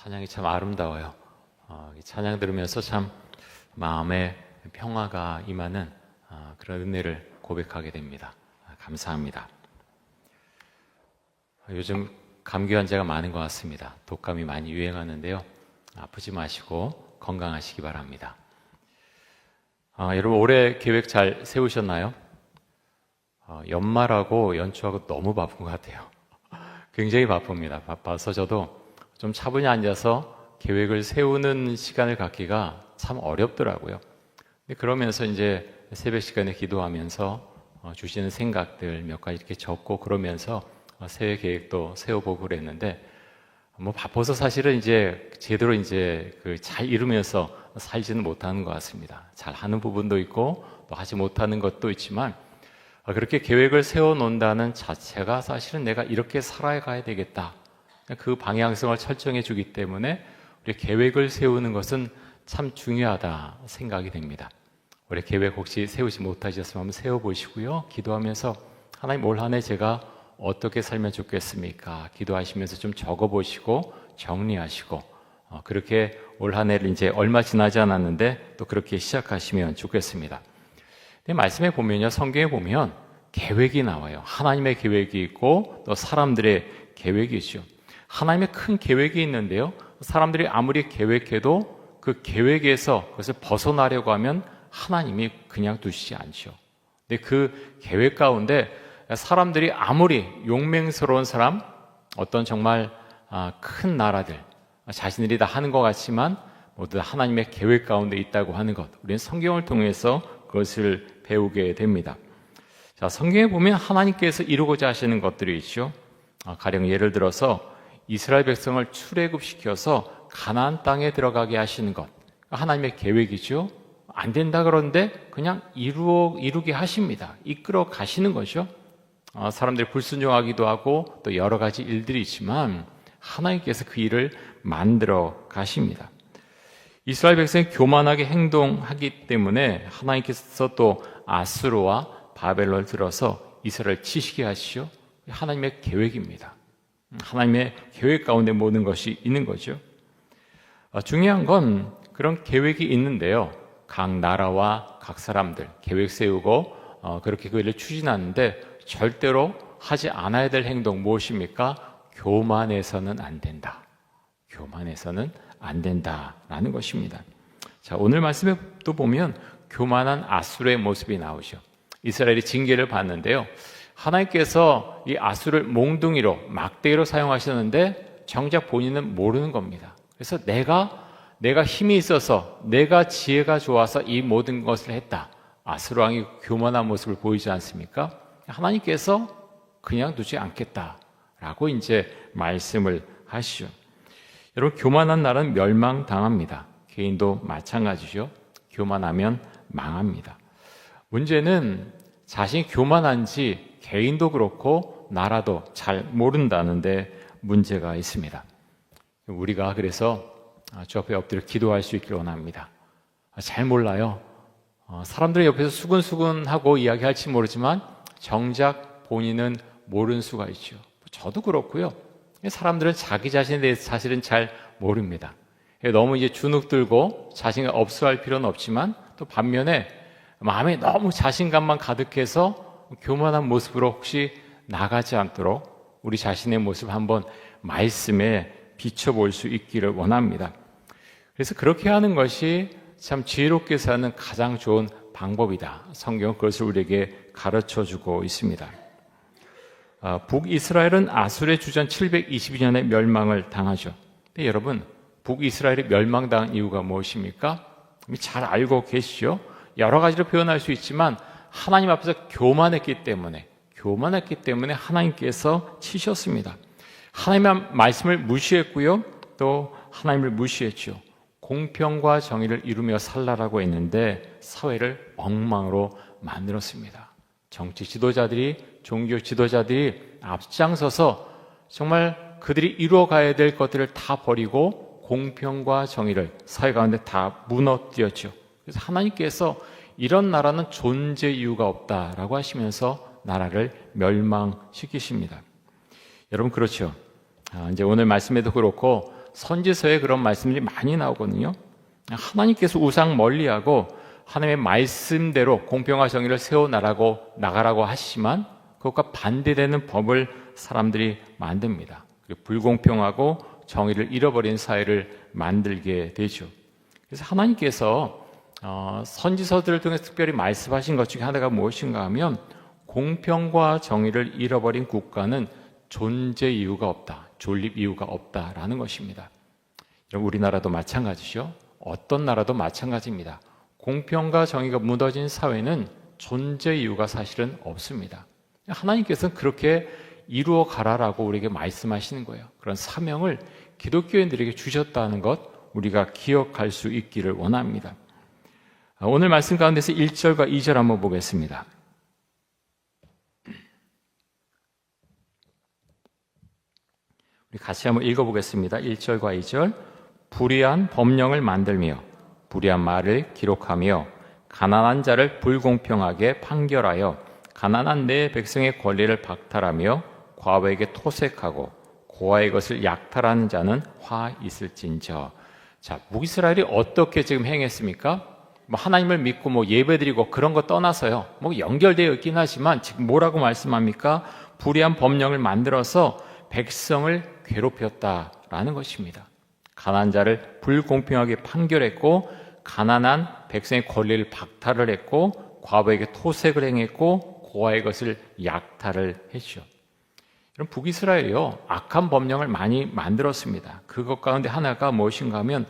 찬양이 참 아름다워요. 이 찬양 들으면서 참 마음에 평화가 임하는 그런 은혜를 고백하게 됩니다. 감사합니다. 요즘 감기 환자가 많은 것 같습니다. 독감이 많이 유행하는데요. 아프지 마시고 건강하시기 바랍니다. 여러분 올해 계획 잘 세우셨나요? 연말하고 연초하고 너무 바쁜 것 같아요. 굉장히 바쁩니다. 바빠서 저도 좀 차분히 앉아서 계획을 세우는 시간을 갖기가 참 어렵더라고요. 근데 그러면서 이제 새벽 시간에 기도하면서 주시는 생각들 몇 가지 이렇게 적고 그러면서 새해 계획도 세워보고 그랬는데 바빠서 사실은 이제 제대로 이제 잘 이루면서 살지는 못하는 것 같습니다. 잘 하는 부분도 있고 또 하지 못하는 것도 있지만 그렇게 계획을 세워놓는다는 자체가 사실은 내가 이렇게 살아가야 되겠다. 그 방향성을 설정해 주기 때문에 우리 계획을 세우는 것은 참 중요하다 생각이 됩니다. 올해 계획 혹시 세우지 못하셨으면 한번 세워보시고요. 기도하면서 하나님 올 한 해 제가 어떻게 살면 좋겠습니까? 기도하시면서 좀 적어보시고 정리하시고 그렇게 올 한 해를 이제 얼마 지나지 않았는데 또 그렇게 시작하시면 좋겠습니다. 근데 말씀에 보면요, 성경에 보면 계획이 나와요. 하나님의 계획이 있고 또 사람들의 계획이죠. 하나님의 큰 계획이 있는데요, 사람들이 아무리 계획해도 그 계획에서 그것을 벗어나려고 하면 하나님이 그냥 두시지 않죠. 근데 그 계획 가운데 사람들이 아무리 용맹스러운 사람, 어떤 정말 큰 나라들, 자신들이 다 하는 것 같지만 모두 하나님의 계획 가운데 있다고 하는 것, 우리는 성경을 통해서 그것을 배우게 됩니다. 자, 성경에 보면 하나님께서 이루고자 하시는 것들이 있죠. 가령 예를 들어서 이스라엘 백성을 출애굽시켜서 가나안 땅에 들어가게 하시는 것, 하나님의 계획이죠. 안 된다 그러는데 그냥 이루게 하십니다. 이끌어 가시는 거죠. 사람들이 불순종하기도 하고 또 여러 가지 일들이 있지만 하나님께서 그 일을 만들어 가십니다. 이스라엘 백성이 교만하게 행동하기 때문에 하나님께서 또 아수르와 바벨론을 들어서 이스라엘을 치시게 하시죠. 하나님의 계획입니다. 하나님의 계획 가운데 모든 것이 있는 거죠. 중요한 건 그런 계획이 있는데요, 각 나라와 각 사람들 계획 세우고 그렇게 그 일을 추진하는데 절대로 하지 않아야 될 행동 무엇입니까? 교만해서는 안 된다. 교만해서는 안 된다라는 것입니다. 자, 오늘 말씀에 또 보면 교만한 아수르의 모습이 나오죠. 이스라엘이 징계를 받는데요, 하나님께서 이 아수르를 몽둥이로 막대기로 사용하셨는데 정작 본인은 모르는 겁니다. 그래서 내가 힘이 있어서 내가 지혜가 좋아서 이 모든 것을 했다. 아수르 왕이 교만한 모습을 보이지 않습니까? 하나님께서 그냥 두지 않겠다라고 이제 말씀을 하시죠. 여러분, 교만한 나라는 멸망당합니다. 개인도 마찬가지죠. 교만하면 망합니다. 문제는 자신이 교만한지 개인도 그렇고 나라도 잘 모른다는데 문제가 있습니다. 우리가 그래서 주 앞에 엎드려 기도할 수 있기를 원합니다. 잘 몰라요. 사람들이 옆에서 수근수근하고 이야기할지 모르지만 정작 본인은 모르는 수가 있죠. 저도 그렇고요. 사람들은 자기 자신에 대해서 사실은 잘 모릅니다. 너무 이제 주눅 들고 자신이 업소할 필요는 없지만 또 반면에 마음에 너무 자신감만 가득해서 교만한 모습으로 혹시 나가지 않도록 우리 자신의 모습을 한번 말씀에 비춰볼 수 있기를 원합니다. 그래서 그렇게 하는 것이 참 지혜롭게 사는 가장 좋은 방법이다. 성경은 그것을 우리에게 가르쳐주고 있습니다. 북이스라엘은 아수르의 주전 722년에 멸망을 당하죠. 근데 여러분, 북이스라엘이 멸망당한 이유가 무엇입니까? 잘 알고 계시죠? 여러 가지로 표현할 수 있지만 하나님 앞에서 교만했기 때문에 하나님께서 치셨습니다. 하나님의 말씀을 무시했고요, 또 하나님을 무시했죠. 공평과 정의를 이루며 살라라고 했는데 사회를 엉망으로 만들었습니다. 정치 지도자들이, 종교 지도자들이 앞장서서 정말 그들이 이루어가야 될 것들을 다 버리고 공평과 정의를 사회 가운데 다 무너뜨렸죠. 그래서 하나님께서 이런 나라는 존재 이유가 없다라고 하시면서 나라를 멸망시키십니다. 여러분, 그렇죠. 이제 오늘 말씀에도 그렇고 선지서에 그런 말씀들이 많이 나오거든요. 하나님께서 우상 멀리하고 하나님의 말씀대로 공평과 정의를 나가라고 하시지만 그것과 반대되는 법을 사람들이 만듭니다. 불공평하고 정의를 잃어버린 사회를 만들게 되죠. 그래서 하나님께서 선지서들을 통해 특별히 말씀하신 것 중에 하나가 무엇인가 하면 공평과 정의를 잃어버린 국가는 존재 이유가 없다, 존립 이유가 없다라는 것입니다. 우리나라도 마찬가지죠. 어떤 나라도 마찬가지입니다. 공평과 정의가 무너진 사회는 존재 이유가 사실은 없습니다. 하나님께서는 그렇게 이루어 가라라고 우리에게 말씀하시는 거예요. 그런 사명을 기독교인들에게 주셨다는 것 우리가 기억할 수 있기를 원합니다. 오늘 말씀 가운데서 1절과 2절 한번 보겠습니다. 우리 같이 한번 읽어보겠습니다. 1절과 2절. 불의한 법령을 만들며 불의한 말을 기록하며 가난한 자를 불공평하게 판결하여 가난한 내 백성의 권리를 박탈하며 과부에게 토색하고 고아의 것을 약탈하는 자는 화 있을진저. 자, 북이스라엘이 어떻게 지금 행했습니까? 하나님을 믿고 예배드리고 그런 거 떠나서요. 연결되어 있긴 하지만 지금 뭐라고 말씀합니까? 불의한 법령을 만들어서 백성을 괴롭혔다라는 것입니다. 가난한 자를 불공평하게 판결했고 가난한 백성의 권리를 박탈을 했고 과부에게 토색을 행했고 고아의 것을 약탈을 했죠. 이런 북이스라엘이요, 악한 법령을 많이 만들었습니다. 그것 가운데 하나가 무엇인가 하면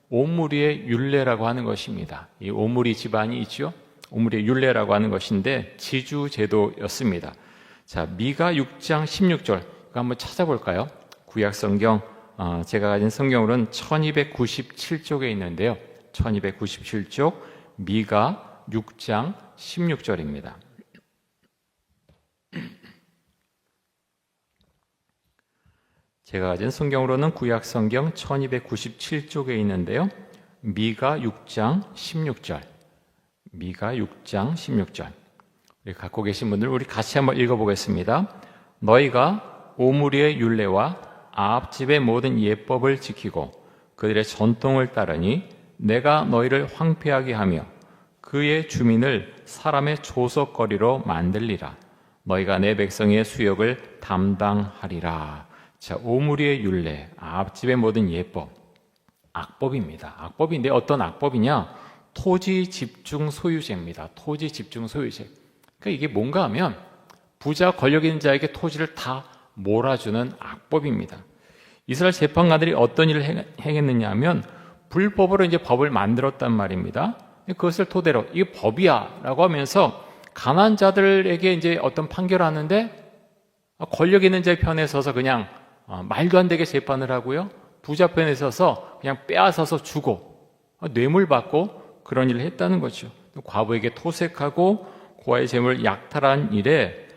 오므리의 율례라고 하는 것입니다. 이 오므리 집안이 있죠. 오므리의 율례라고 하는 것인데 지주제도였습니다. 자, 미가 6장 16절 이거 한번 찾아볼까요? 구약성경 제가 가진 성경으로는 1297쪽에 있는데요. 1297쪽 미가 6장 16절입니다. 제가 가진 성경으로는 구약성경 1297쪽에 있는데요. 미가 6장 16절. 미가 6장 16절. 우리 갖고 계신 분들 우리 같이 한번 읽어보겠습니다. 너희가 오므리의 율례와 아합 집의 모든 예법을 지키고 그들의 전통을 따르니 내가 너희를 황폐하게 하며 그의 주민을 사람의 조석거리로 만들리라. 너희가 내 백성의 수욕을 담당하리라. 자, 오므리의 율례, 아합 집의 모든 예법, 악법입니다. 악법인데 어떤 악법이냐? 토지 집중 소유제입니다. 토지 집중 소유제. 그러니까 이게 뭔가 하면 부자 권력 있는 자에게 토지를 다 몰아주는 악법입니다. 이스라엘 재판관들이 어떤 일을 행했느냐 하면 불법으로 이제 법을 만들었단 말입니다. 그것을 토대로 이게 법이야 라고 하면서 가난한 자들에게 이제 어떤 판결을 하는데 권력 있는 자의 편에 서서 그냥 말도 안 되게 재판을 하고요. 부자 편에 서서 그냥 빼앗아서 주고 뇌물 받고 그런 일을 했다는 거죠. 과부에게 토색하고 고아의 재물을 약탈한 일에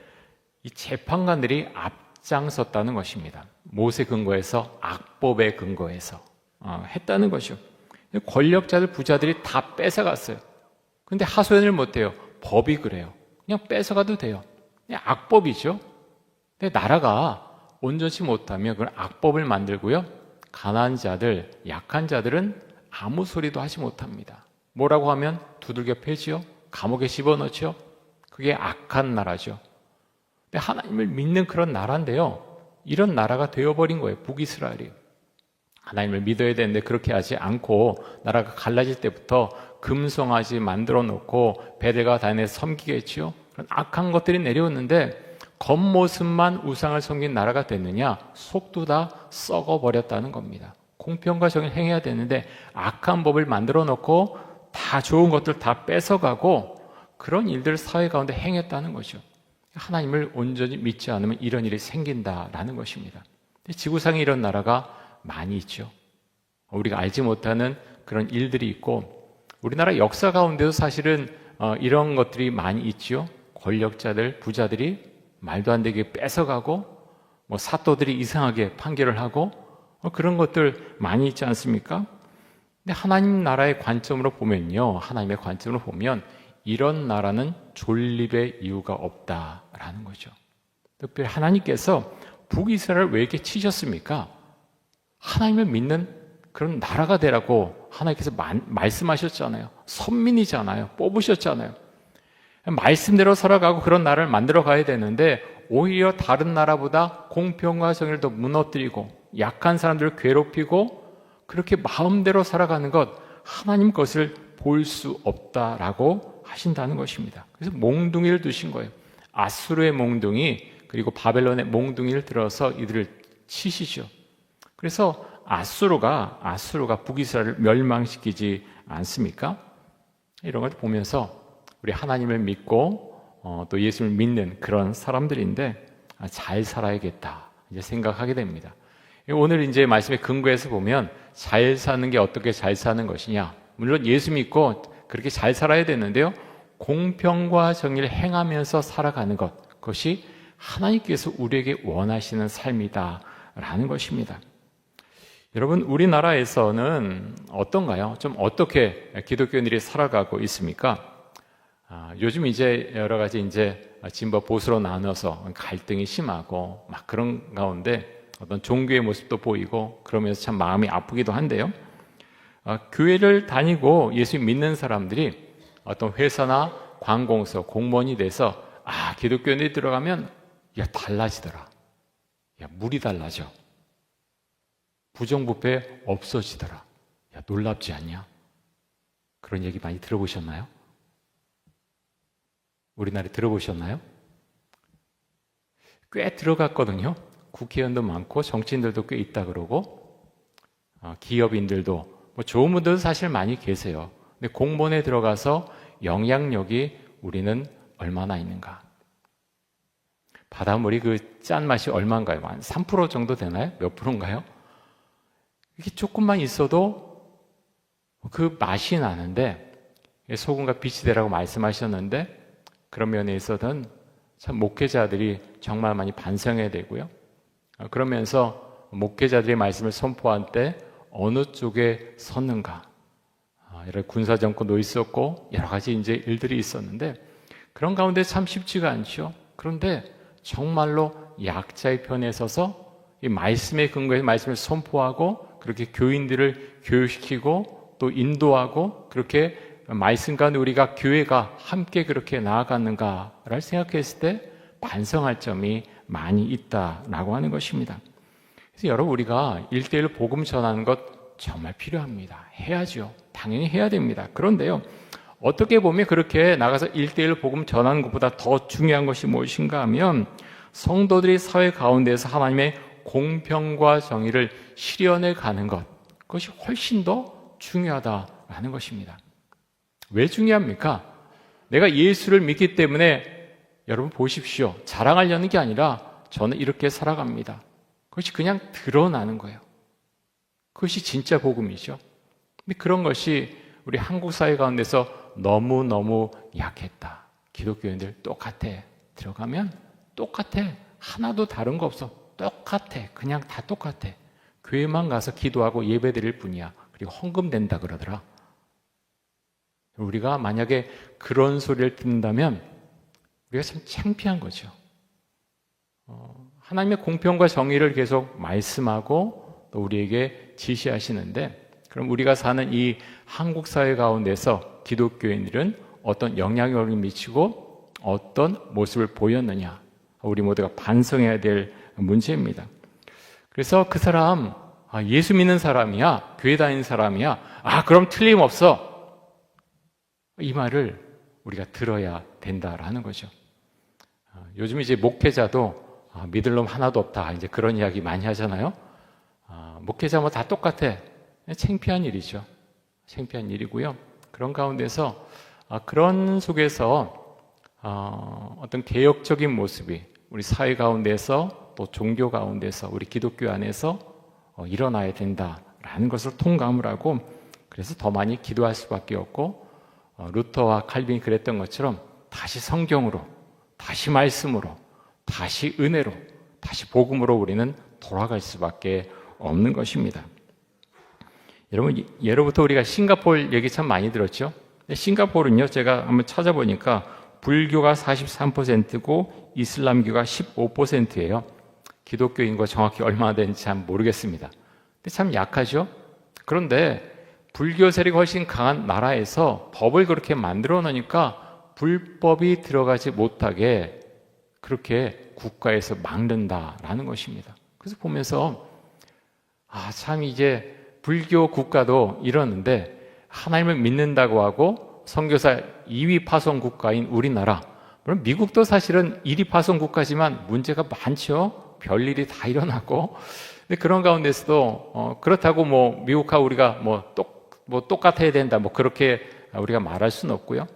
이 재판관들이 앞장섰다는 것입니다. 못에 근거해서 악법에 근거해서 했다는 거죠. 권력자들 부자들이 다 뺏어갔어요. 그런데 하소연을 못해요. 법이 그래요. 그냥 뺏어가도 돼요. 그냥 악법이죠. 근데 나라가 온전치 못하면 그런 악법을 만들고요. 가난한 자들, 약한 자들은 아무 소리도 하지 못합니다. 뭐라고 하면 두들겨 패지요. 감옥에 집어넣죠. 그게 악한 나라죠. 근데 하나님을 믿는 그런 나라인데요. 이런 나라가 되어버린 거예요. 북이스라엘이. 하나님을 믿어야 되는데 그렇게 하지 않고 나라가 갈라질 때부터 금송아지 만들어 놓고 베델과 단에서 섬기겠지요. 그런 악한 것들이 내려오는데 겉모습만 우상을 섬긴 나라가 됐느냐? 속도 다 썩어버렸다는 겁니다. 공평과 정의를 행해야 되는데 악한 법을 만들어 놓고 다 좋은 것들 다 뺏어가고 그런 일들을 사회 가운데 행했다는 거죠. 하나님을 온전히 믿지 않으면 이런 일이 생긴다라는 것입니다. 지구상에 이런 나라가 많이 있죠. 우리가 알지 못하는 그런 일들이 있고 우리나라 역사 가운데도 사실은 이런 것들이 많이 있죠. 권력자들, 부자들이 말도 안 되게 뺏어가고 사또들이 이상하게 판결을 하고 그런 것들 많이 있지 않습니까? 근데 하나님 나라의 관점으로 보면요. 하나님의 관점으로 보면 이런 나라는 존립의 이유가 없다라는 거죠. 특별히 하나님께서 북이스라엘을 왜 이렇게 치셨습니까? 하나님을 믿는 그런 나라가 되라고 하나님께서 말씀하셨잖아요. 선민이잖아요. 뽑으셨잖아요. 말씀대로 살아가고 그런 나라를 만들어 가야 되는데 오히려 다른 나라보다 공평과 정의를 더 무너뜨리고 약한 사람들을 괴롭히고 그렇게 마음대로 살아가는 것, 하나님 것을 볼 수 없다라고 하신다는 것입니다. 그래서 몽둥이를 두신 거예요. 아수르의 몽둥이 그리고 바벨론의 몽둥이를 들어서 이들을 치시죠. 그래서 아수르가 북이스라엘을 멸망시키지 않습니까? 이런 걸 보면서 우리 하나님을 믿고 또 예수를 믿는 그런 사람들인데 잘 살아야겠다 이제 생각하게 됩니다. 오늘 이제 말씀의 근거에서 보면 잘 사는 게 어떻게 잘 사는 것이냐, 물론 예수 믿고 그렇게 잘 살아야 되는데요, 공평과 정의를 행하면서 살아가는 것, 그것이 하나님께서 우리에게 원하시는 삶이다라는 것입니다. 여러분, 우리나라에서는 어떤가요? 좀 어떻게 기독교인들이 살아가고 있습니까? 요즘 이제 여러 가지 이제 진보 보수로 나눠서 갈등이 심하고 막 그런 가운데 어떤 종교의 모습도 보이고 그러면서 참 마음이 아프기도 한데요. 교회를 다니고 예수 믿는 사람들이 어떤 회사나 관공서, 공무원이 돼서 기독교인들이 들어가면 달라지더라. 물이 달라져. 부정부패 없어지더라. 놀랍지 않냐? 그런 얘기 많이 들어보셨나요? 우리나라에 들어보셨나요? 꽤 들어갔거든요. 국회의원도 많고 정치인들도 꽤 있다 그러고 기업인들도 좋은 분들도 사실 많이 계세요. 근데 공무원에 들어가서 영향력이 우리는 얼마나 있는가? 바닷물이 그 짠맛이 얼마인가요? 한 3% 정도 되나요? 몇 프로인가요? 이게 조금만 있어도 그 맛이 나는데 소금과 빛이 되라고 말씀하셨는데 그런 면에 있어서는 참 목회자들이 정말 많이 반성해야 되고요. 그러면서 목회자들의 말씀을 선포할 때 어느 쪽에 섰는가, 여러 군사정권도 있었고 여러 가지 이제 일들이 있었는데 그런 가운데 참 쉽지가 않죠. 그런데 정말로 약자의 편에 서서 이 말씀의 근거에서 말씀을 선포하고 그렇게 교인들을 교육시키고 또 인도하고 그렇게 말씀 가운데 우리가 교회가 함께 그렇게 나아갔는가를 생각했을 때 반성할 점이 많이 있다라고 하는 것입니다. 그래서 여러분, 우리가 1:1 복음 전하는 것 정말 필요합니다. 해야죠. 당연히 해야 됩니다. 그런데요, 어떻게 보면 그렇게 나가서 1:1 복음 전하는 것보다 더 중요한 것이 무엇인가 하면 성도들이 사회 가운데서 하나님의 공평과 정의를 실현해 가는 것, 그것이 훨씬 더 중요하다라는 것입니다. 왜 중요합니까? 내가 예수를 믿기 때문에 여러분 보십시오. 자랑하려는 게 아니라 저는 이렇게 살아갑니다. 그것이 그냥 드러나는 거예요. 그것이 진짜 복음이죠. 근데 그런 것이 우리 한국 사회 가운데서 너무너무 약했다. 기독교인들 똑같아. 들어가면 똑같아. 하나도 다른 거 없어. 똑같아. 그냥 다 똑같아. 교회만 가서 기도하고 예배 드릴 뿐이야. 그리고 헌금 낸다 그러더라. 우리가 만약에 그런 소리를 듣는다면 우리가 참 창피한 거죠. 하나님의 공평과 정의를 계속 말씀하고 또 우리에게 지시하시는데, 그럼 우리가 사는 이 한국 사회 가운데서 기독교인들은 어떤 영향력을 미치고 어떤 모습을 보였느냐, 우리 모두가 반성해야 될 문제입니다. 그래서 그 사람 예수 믿는 사람이야, 교회 다니는 사람이야, 그럼 틀림없어, 이 말을 우리가 들어야 된다라는 거죠. 요즘 이제 목회자도 믿을 놈 하나도 없다, 이제 그런 이야기 많이 하잖아요. 목회자 뭐 다 똑같아. 창피한 일이죠. 창피한 일이고요. 그런 가운데서 그런 속에서 어떤 개혁적인 모습이 우리 사회 가운데서 또 종교 가운데서 우리 기독교 안에서 일어나야 된다라는 것을 통감을 하고, 그래서 더 많이 기도할 수밖에 없고, 루터와 칼빈이 그랬던 것처럼 다시 성경으로, 다시 말씀으로, 다시 은혜로, 다시 복음으로 우리는 돌아갈 수밖에 없는 것입니다. 여러분, 예로부터 우리가 싱가포르 얘기 참 많이 들었죠? 싱가포르는요, 제가 한번 찾아보니까 불교가 43%고 이슬람교가 15%예요. 기독교 인구가 정확히 얼마나 되는지 잘 모르겠습니다. 근데 참 약하죠. 그런데 불교 세력이 훨씬 강한 나라에서 법을 그렇게 만들어 놓으니까 불법이 들어가지 못하게 그렇게 국가에서 막는다라는 것입니다. 그래서 보면서 참 이제 불교 국가도 이러는데 하나님을 믿는다고 하고 선교사 2위 파송 국가인 우리나라, 물론 미국도 사실은 1위 파송 국가지만 문제가 많죠. 별일이 다 일어나고. 근데 그런 가운데서도 그렇다고 뭐 미국하고 우리가 똑같아야 된다 그렇게 우리가 말할 수는 없고요.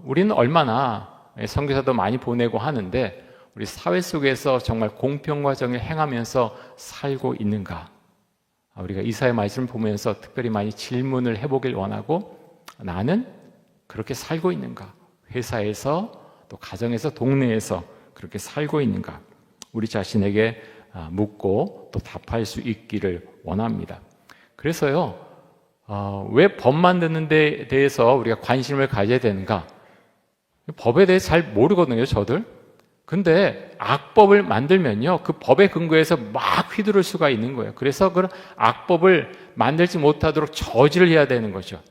우리는 얼마나 선교사도 많이 보내고 하는데 우리 사회 속에서 정말 공평과 정의를 행하면서 살고 있는가? 우리가 이사야 말씀을 보면서 특별히 많이 질문을 해보길 원하고, 나는 그렇게 살고 있는가? 회사에서 또 가정에서 동네에서 그렇게 살고 있는가? 우리 자신에게 묻고 또 답할 수 있기를 원합니다. 그래서요, 왜 법 만드는 데 대해서 우리가 관심을 가져야 되는가? 법에 대해 잘 모르거든요, 저들. 근데 악법을 만들면요, 그 법에 근거해서 막 휘두를 수가 있는 거예요. 그래서 그런 악법을 만들지 못하도록 저지를 해야 되는 거죠.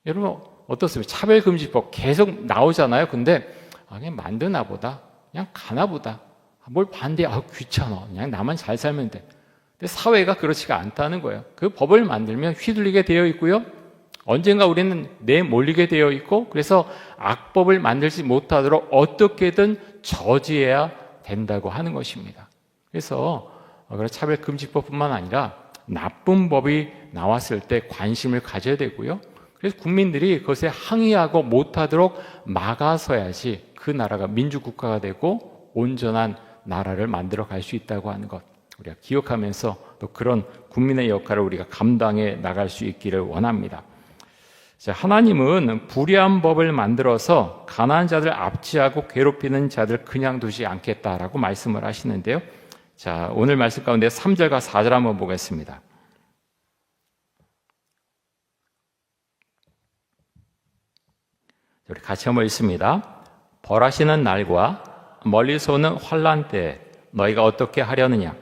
여러분 어떻습니까? 차별금지법 계속 나오잖아요. 근데 그냥 만드나 보다, 그냥 가나 보다, 뭘 반대해, 귀찮아, 그냥 나만 잘 살면 돼. 근데 사회가 그렇지가 않다는 거예요. 그 법을 만들면 휘둘리게 되어 있고요, 언젠가 우리는 내몰리게 되어 있고, 그래서 악법을 만들지 못하도록 어떻게든 저지해야 된다고 하는 것입니다. 그래서 차별금지법뿐만 아니라 나쁜 법이 나왔을 때 관심을 가져야 되고요, 그래서 국민들이 그것에 항의하고 못하도록 막아서야지 그 나라가 민주국가가 되고 온전한 나라를 만들어 갈 수 있다고 하는 것, 우리가 기억하면서 또 그런 국민의 역할을 우리가 감당해 나갈 수 있기를 원합니다. 자, 하나님은 불의한 법을 만들어서 가난한 자들 압제하고 괴롭히는 자들 그냥 두지 않겠다라고 말씀을 하시는데요. 자, 오늘 말씀 가운데 3절과 4절 한번 보겠습니다. 우리 같이 한번 읽습니다. 벌하시는 날과 멀리서 오는 환난 때에 너희가 어떻게 하려느냐?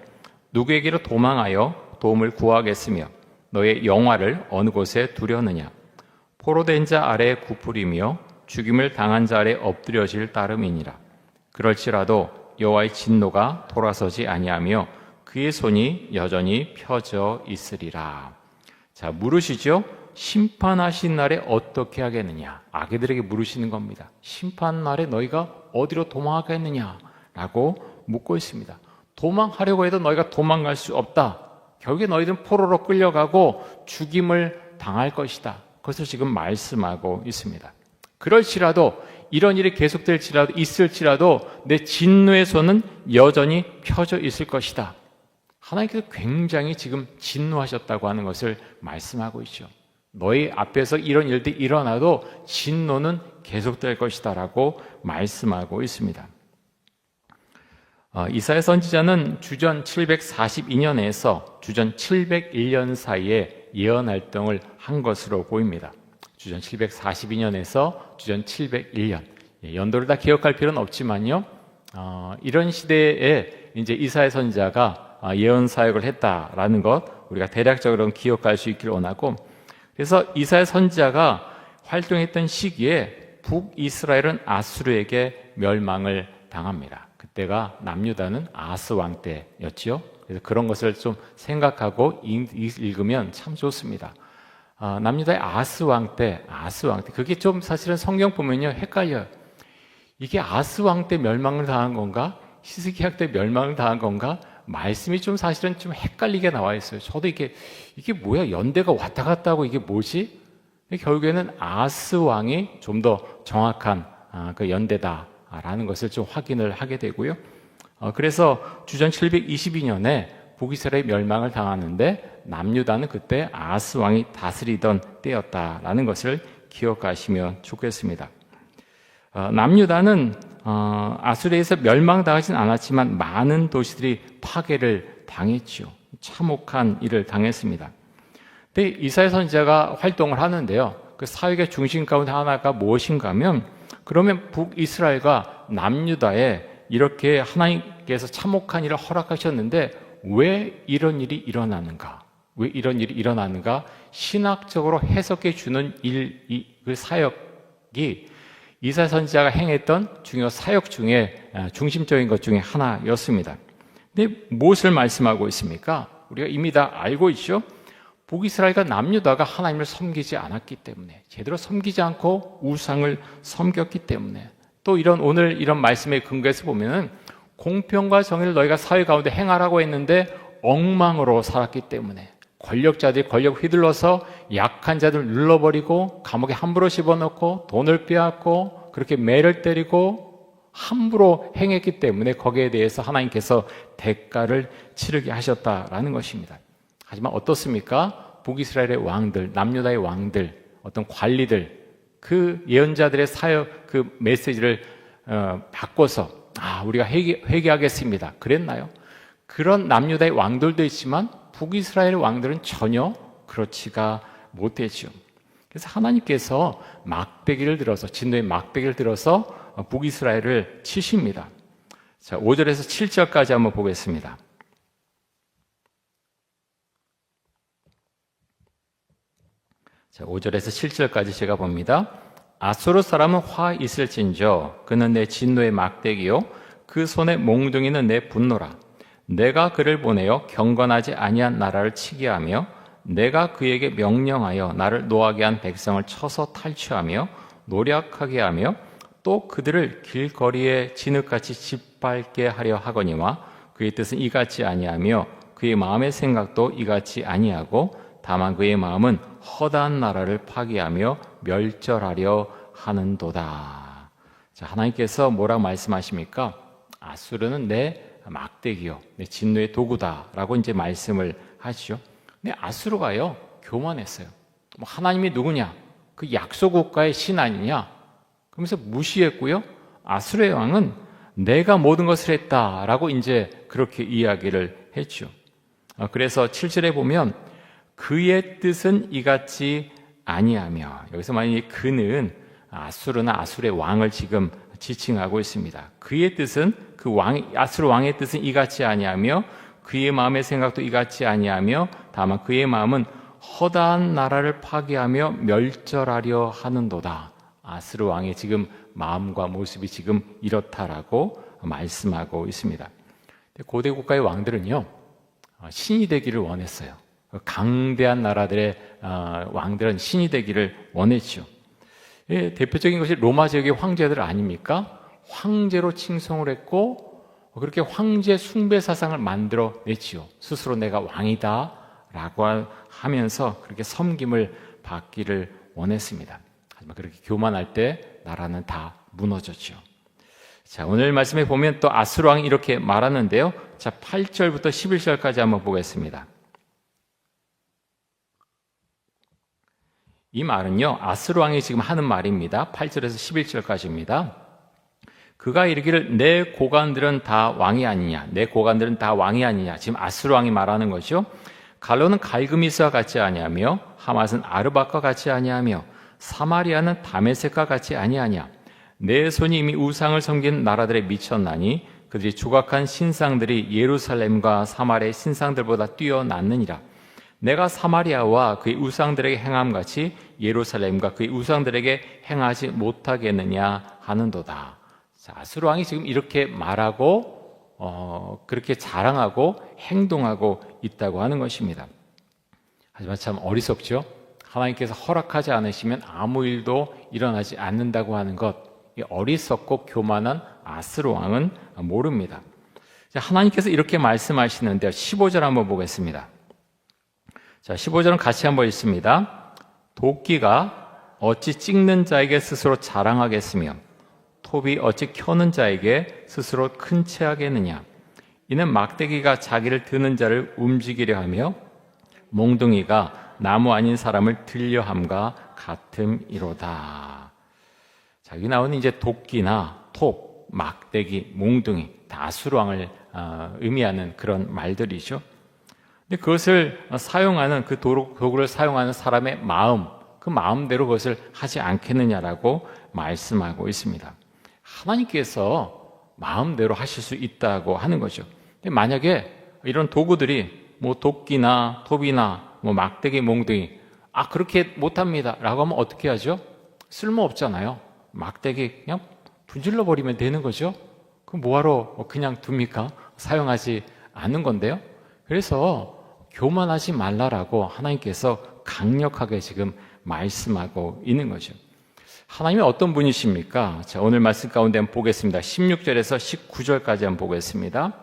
누구에게로 도망하여 도움을 구하겠으며 너의 영화를 어느 곳에 두려느냐? 포로된 자 아래에 굽으리며 죽임을 당한 자 아래에 엎드려질 따름이니라. 그럴지라도 여호와의 진노가 돌아서지 아니하며 그의 손이 여전히 펴져 있으리라. 자, 물으시죠? 심판하신 날에 어떻게 하겠느냐? 아기들에게 물으시는 겁니다. 심판 날에 너희가 어디로 도망하겠느냐? 라고 묻고 있습니다. 도망하려고 해도 너희가 도망갈 수 없다. 결국에 너희들은 포로로 끌려가고 죽임을 당할 것이다. 그것을 지금 말씀하고 있습니다. 그럴지라도, 이런 일이 계속될지라도, 있을지라도 내 진노의 손은 여전히 펴져 있을 것이다. 하나님께서 굉장히 지금 진노하셨다고 하는 것을 말씀하고 있죠. 너희 앞에서 이런 일들이 일어나도 진노는 계속될 것이다 라고 말씀하고 있습니다. 이사야 선지자는 주전 742년에서 주전 701년 사이에 예언 활동을 한 것으로 보입니다. 주전 742년에서 주전 701년. 연도를 다 기억할 필요는 없지만요, 이런 시대에 이제 이사야 선지자가 예언 사역을 했다라는 것, 우리가 대략적으로 기억할 수 있기를 원하고, 그래서 이사야 선지자가 활동했던 시기에 북이스라엘은 아수르에게 멸망을 당합니다. 그때가 남유다는 아스 왕 때였지요. 그래서 그런 것을 좀 생각하고 읽으면 참 좋습니다. 남유다의 아스 왕 때, 그게 좀 사실은 성경 보면요 헷갈려요. 이게 아스 왕 때 멸망을 당한 건가? 히스기야 때 멸망을 당한 건가? 말씀이 좀 사실은 좀 헷갈리게 나와 있어요. 저도 이게 뭐야? 연대가 왔다 갔다 하고 이게 뭐지? 결국에는 아스 왕이 좀 더 정확한 그 연대다라는 것을 좀 확인을 하게 되고요. 그래서 주전 722년에 북이스라엘이 멸망을 당하는데 남유다는 그때 아스 왕이 다스리던 때였다라는 것을 기억하시면 좋겠습니다. 남유다는 아수르에서 멸망당하진 않았지만 많은 도시들이 파괴를 당했죠. 참혹한 일을 당했습니다. 근데 이사야 선지자가 활동을 하는데요, 그 사역의 중심 가운데 하나가 무엇인가 하면, 그러면 북이스라엘과 남유다에 이렇게 하나님께서 참혹한 일을 허락하셨는데 왜 이런 일이 일어나는가? 왜 이런 일이 일어나는가? 신학적으로 해석해 주는 그 사역이 이사야 선지자가 행했던 중요 사역 중에 중심적인 것 중에 하나였습니다. 근데 무엇을 말씀하고 있습니까? 우리가 이미 다 알고 있죠? 북이스라엘과 남유다가 하나님을 섬기지 않았기 때문에, 제대로 섬기지 않고 우상을 섬겼기 때문에, 또 오늘 이런 말씀의 근거에서 보면은 공평과 정의를 너희가 사회 가운데 행하라고 했는데 엉망으로 살았기 때문에, 권력자들이 권력 휘둘러서 약한 자들 눌러버리고 감옥에 함부로 집어넣고 돈을 빼앗고 그렇게 매를 때리고 함부로 행했기 때문에 거기에 대해서 하나님께서 대가를 치르게 하셨다라는 것입니다. 하지만 어떻습니까? 북이스라엘의 왕들, 남유다의 왕들, 어떤 관리들, 그 예언자들의 사역, 그 메시지를 바꿔서 우리가 회개하겠습니다. 그랬나요? 그런 남유다의 왕들도 있지만 북이스라엘의 왕들은 전혀 그렇지가 못했죠. 그래서 하나님께서 진노의 막대기를 들어서 북이스라엘을 치십니다. 자, 5절에서 7절까지 한번 보겠습니다. 자, 5절에서 7절까지 제가 봅니다. 아수르 사람은 화 있을진저 그는 내 진노의 막대기요 그 손의 몽둥이는 내 분노라. 내가 그를 보내어 경건하지 아니한 나라를 치게 하며 내가 그에게 명령하여 나를 노하게 한 백성을 쳐서 탈취하며 노략하게 하며 또 그들을 길거리에 진흙같이 짓밟게 하려 하거니와 그의 뜻은 이같이 아니하며 그의 마음의 생각도 이같이 아니하고 다만 그의 마음은 허다한 나라를 파괴하며 멸절하려 하는도다. 자, 하나님께서 뭐라고 말씀하십니까? 아수르는 내 막대기요, 내 진노의 도구다라고 이제 말씀을 하시죠. 근데 아수르가요 교만했어요. 하나님이 누구냐? 그 약소국가의 신 아니냐? 그러면서 무시했고요. 아수르의 왕은 내가 모든 것을 했다라고 이제 그렇게 이야기를 했죠. 그래서 7절에 보면 그의 뜻은 이같이 아니하며, 여기서 만약에 그는 아수르나 아수르의 왕을 지금 지칭하고 있습니다. 그의 뜻은 아수르 왕의 뜻은 이같이 아니하며 그의 마음의 생각도 이같이 아니하며 다만 그의 마음은 허다한 나라를 파괴하며 멸절하려 하는도다. 아수르 왕의 지금 마음과 모습이 지금 이렇다라고 말씀하고 있습니다. 고대 국가의 왕들은요 신이 되기를 원했어요. 강대한 나라들의 왕들은 신이 되기를 원했죠. 대표적인 것이 로마 지역의 황제들 아닙니까? 황제로 칭송을 했고 그렇게 황제 숭배 사상을 만들어 냈지요. 스스로 내가 왕이다 라고 하면서 그렇게 섬김을 받기를 원했습니다. 하지만 그렇게 교만할 때 나라는 다 무너졌죠. 자, 오늘 말씀에 보면 또 아수르 왕이 이렇게 말하는데요. 자, 8절부터 11절까지 한번 보겠습니다. 이 말은요, 아수르 왕이 지금 하는 말입니다. 8절에서 11절까지입니다. 그가 이르기를 내 고관들은 다 왕이 아니냐, 내 고관들은 다 왕이 아니냐. 지금 아수르 왕이 말하는 거죠. 갈로는 갈그미스와 같이 아니하며 하맛은 아르밧과 같이 아니하며 사마리아는 다메섹과 같이 아니하냐. 내 손이 이미 우상을 섬긴 나라들에 미쳤나니 그들이 조각한 신상들이 예루살렘과 사마리아의 신상들보다 뛰어났느니라. 내가 사마리아와 그의 우상들에게 행함같이 예루살렘과 그의 우상들에게 행하지 못하겠느냐 하는도다. 자, 아수르 왕이 지금 이렇게 말하고 그렇게 자랑하고 행동하고 있다고 하는 것입니다. 하지만 참 어리석죠. 하나님께서 허락하지 않으시면 아무 일도 일어나지 않는다고 하는 것, 어리석고 교만한 아수르 왕은 모릅니다. 자, 하나님께서 이렇게 말씀하시는데요. 15절 한번 보겠습니다. 자, 15절은 같이 한번 읽습니다. 도끼가 어찌 찍는 자에게 스스로 자랑하겠으며 톱이 어찌 켜는 자에게 스스로 큰 체하겠느냐. 이는 막대기가 자기를 드는 자를 움직이려 하며 몽둥이가 나무 아닌 사람을 들려함과 같음이로다. 자, 여기 나오는 이제 도끼나 톱, 막대기, 몽둥이 다 아수르 왕을 의미하는 그런 말들이죠. 근데 그것을 사용하는 그 도구를 사용하는 사람의 마음, 그 마음대로 그것을 하지 않겠느냐라고 말씀하고 있습니다. 하나님께서 마음대로 하실 수 있다고 하는 거죠. 근데 만약에 이런 도구들이 뭐 도끼나 톱이나 뭐 막대기, 몽둥이 그렇게 못합니다 라고 하면 어떻게 하죠? 쓸모없잖아요. 막대기 그냥 분질러 버리면 되는 거죠. 그럼 뭐하러 그냥 둡니까? 사용하지 않는 건데요. 그래서 교만하지 말라라고 하나님께서 강력하게 지금 말씀하고 있는 거죠. 하나님이 어떤 분이십니까? 자, 오늘 말씀 가운데 한번 보겠습니다. 16절에서 19절까지 한번 보겠습니다.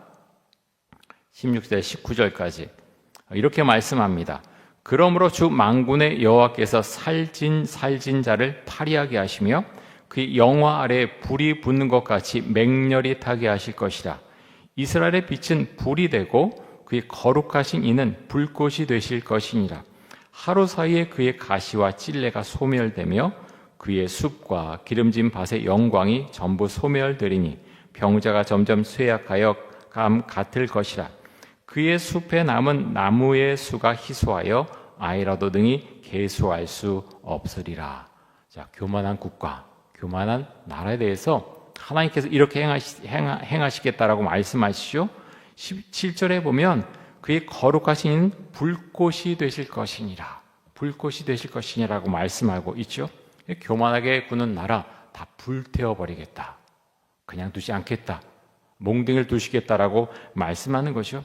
16절 19절까지 이렇게 말씀합니다. 그러므로 주 만군의 여호와께서 살진 자를 파리하게 하시며 그의 영화 아래에 불이 붙는 것 같이 맹렬히 타게 하실 것이라. 이스라엘의 빛은 불이 되고 그의 거룩하신 이는 불꽃이 되실 것이니라. 하루 사이에 그의 가시와 찔레가 소멸되며 그의 숲과 기름진 밭의 영광이 전부 소멸되리니 병자가 점점 쇠약하여 감 같을 것이라. 그의 숲에 남은 나무의 수가 희소하여 아이라도 능히 계수할 수 없으리라. 자, 교만한 국가, 교만한 나라에 대해서 하나님께서 이렇게 행하시겠다라고 말씀하시죠. 17절에 보면 그의 거룩하신 불꽃이 되실 것이니라. 불꽃이 되실 것이니라고 말씀하고 있죠. 교만하게 구는 나라 다 불태워버리겠다. 그냥 두지 않겠다. 몽둥이를 두시겠다라고 말씀하는 거죠.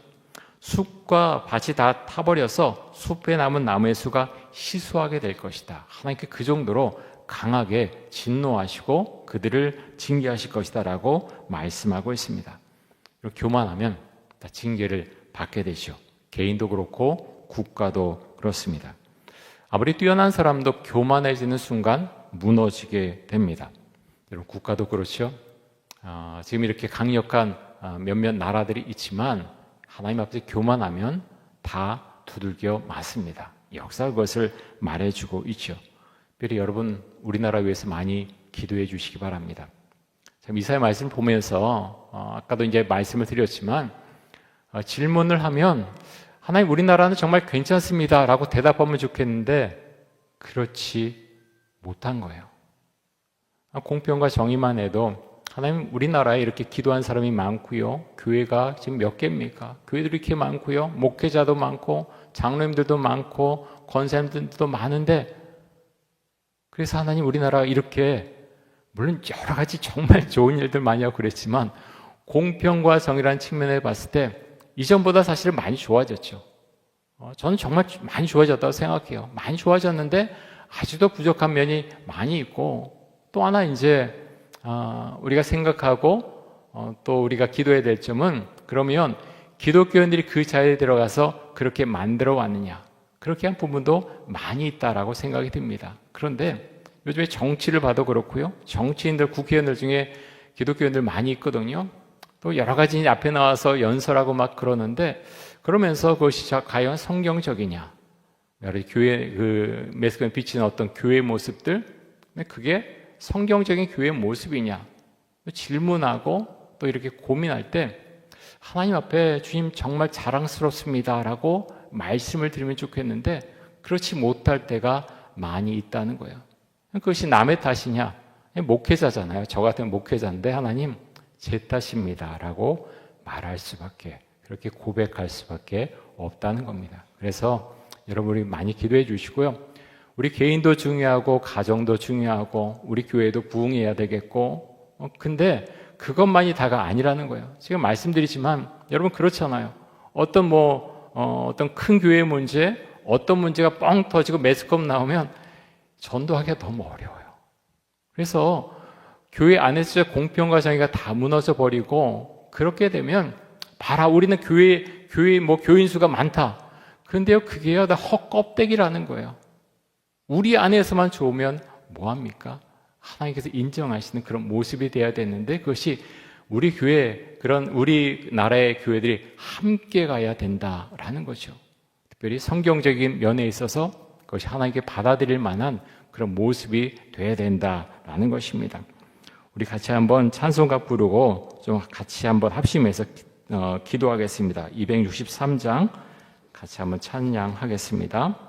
숲과 밭이 다 타버려서 숲에 남은 나무의 수가 희소하게 될 것이다. 하나님께 그 정도로 강하게 진노하시고 그들을 징계하실 것이다 라고 말씀하고 있습니다. 교만하면 다 징계를 받게 되죠. 개인도 그렇고 국가도 그렇습니다. 아무리 뛰어난 사람도 교만해지는 순간 무너지게 됩니다. 여러분, 국가도 그렇죠. 지금 이렇게 강력한 몇몇 나라들이 있지만 하나님 앞에 교만하면 다 두들겨 맞습니다. 역사가 그것을 말해주고 있죠. 특별히 여러분, 우리나라 위해서 많이 기도해 주시기 바랍니다. 이사야 말씀을 보면서 아까도 이제 말씀을 드렸지만 질문을 하면 하나님, 우리나라는 정말 괜찮습니다 라고 대답하면 좋겠는데 그렇지 못한 거예요. 공평과 정의만 해도 하나님, 우리나라에 이렇게 기도한 사람이 많고요. 교회가 지금 몇 개입니까? 교회들이 이렇게 많고요. 목회자도 많고 장로님들도 많고 권사님들도 많은데, 그래서 하나님, 우리나라가 이렇게 물론 여러 가지 정말 좋은 일들 많이 하고 그랬지만 공평과 정의라는 측면에 봤을 때 이전보다 사실은 많이 좋아졌죠. 저는 정말 많이 좋아졌다고 생각해요. 많이 좋아졌는데 아직도 부족한 면이 많이 있고, 또 하나 이제 우리가 생각하고 또 우리가 기도해야 될 점은, 그러면 기독교인들이 그 자리에 들어가서 그렇게 만들어 왔느냐, 그렇게 한 부분도 많이 있다라고 생각이 듭니다. 그런데 요즘에 정치를 봐도 그렇고요, 정치인들, 국회의원들 중에 기독교인들 많이 있거든요. 또 여러 가지 앞에 나와서 연설하고 막 그러는데, 그러면서 그것이 과연 성경적이냐, 여러 교회 그 메시지에 비치는 어떤 교회 모습들, 그게 성경적인 교회의 모습이냐 질문하고 또 이렇게 고민할 때 하나님 앞에 주님 정말 자랑스럽습니다 라고 말씀을 드리면 좋겠는데 그렇지 못할 때가 많이 있다는 거예요. 그것이 남의 탓이냐, 목회자잖아요. 저 같은 목회자인데 하나님 제 탓입니다 라고 말할 수밖에, 그렇게 고백할 수밖에 없다는 겁니다. 그래서 여러분이 많이 기도해 주시고요. 우리 개인도 중요하고 가정도 중요하고 우리 교회도 부흥해야 되겠고, 근데 그것만이 다가 아니라는 거예요. 지금 말씀드리지만 여러분 그렇잖아요. 어떤 큰 교회 문제, 어떤 문제가 뻥 터지고 매스컴 나오면 전도하기가 너무 어려워요. 그래서 교회 안에서 공평과 정의가 다 무너져 버리고, 그렇게 되면 봐라, 우리는 교인 수가 많다. 그런데요, 그게요 다 헛껍데기라는 거예요. 우리 안에서만 좋으면 뭐합니까? 하나님께서 인정하시는 그런 모습이 되어야 되는데, 그것이 우리 교회, 그런 우리나라의 교회들이 함께 가야 된다라는 거죠. 특별히 성경적인 면에 있어서 그것이 하나님께 받아들일 만한 그런 모습이 되어야 된다라는 것입니다. 우리 같이 한번 찬송가 부르고 좀 같이 한번 합심해서 기도하겠습니다. 263장 같이 한번 찬양하겠습니다.